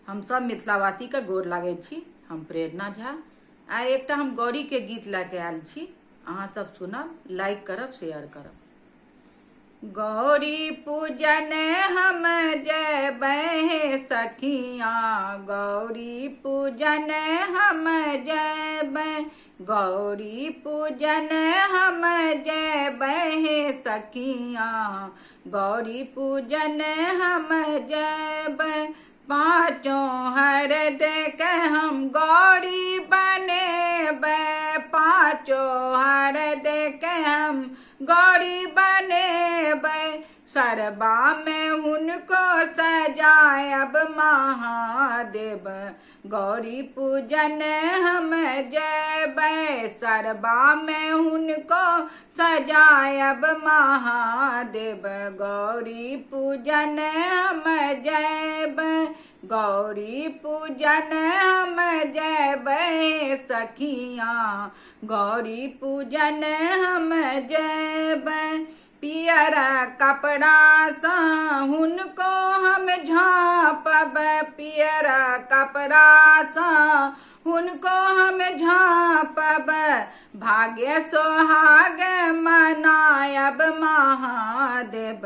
हम सब मिथिलावासी के गोर लागे छी। हम प्रेरणा झा। आइ एकटा हम गौरी के गीत लेके आयल छी। अहाँ सब सुनब, लाइक करब, शेयर करब। गौरी पूजन हम जयबै सखिया, गौरी पूजन हम जयबै, गौरी पूजन हम जयबै सखिया, गौरी पूजन हम जयबै। पाँचों हर देख हम गौरी बनेबै, पाँचों हर देख हम गौरी बनेबै। सरबा में उनको सजायब महादेव, गौरी पूजन हम जयबै। सरबा में उनको सजायब महादेव, गौरी पूजन हम जयबै, गौरी पूजन हम जयबै सखिया, गौरी पूजन हम जयबै। पियर कपड़ा सा उनको हम झाँपब, पियर कपड़ा सा उनको हम झाँपब। भाग्य सोहाग मनायब महादेव,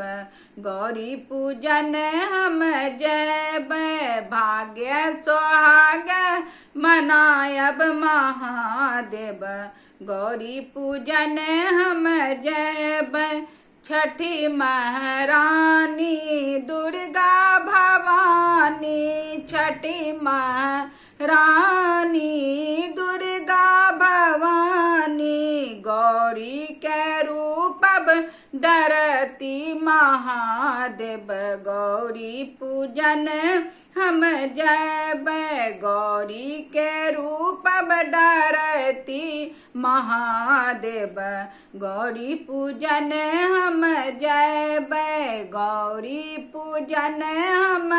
गौरी पूजन हम जयबै। भाग्य सोहाग मनायब महादेव, गौरी पूजन हम जयबै। छठी महारानी दुर्गा भवानी, छठी महारानी दुर्गा भवानी, गौरी के रूपब धरती महादेव, गौरी पूजन हम जयबै। गौरी के रूपब धरती महादेव, गौरी पूजन हम जयबै, गौरी पूजन हम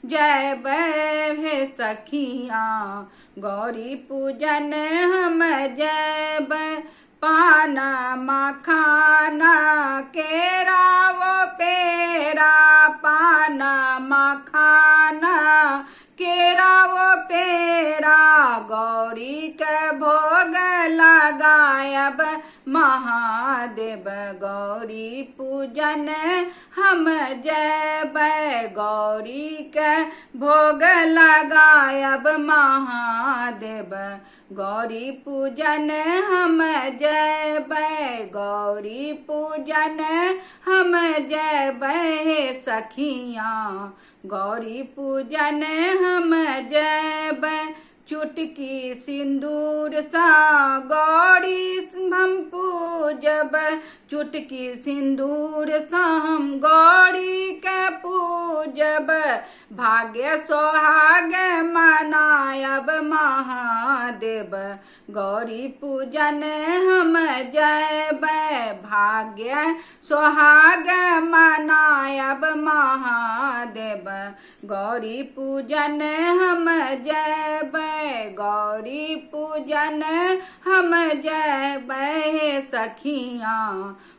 जयबै सखिया, गौरी पूजन हम जयबै। पान मखाना केरा वो पेरा, पान मखाना केरा वो पेरा, गौरी के भोग लगायब महादेव, गौरी पूजन हम जयबै। गौरी के भोग लगायब महादेव, गौरी पूजन हम जयबै, गौरी पूजन हम जयबै सखिया, गौरी पूजन हम जयबै। चुटकी सिंदूर सा गौरी हम पूजब, चुटकी सिंदूर सा हम गौरी के पूजब। भाग्य सोहाग मनायब महादेव, गौरी पूजन हम जयबै। भाग्य सोहाग मनायब महादेव, गौरी पूजन हम जयबै, गौरी पूजन हम जयबै सखिया,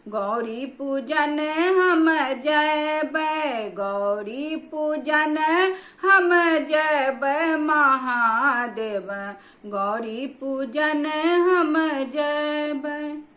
गौरी पूजन हम जयबै, गौरी पूजन हम जयबै महादेव, गौरी पूजन हम जयबै।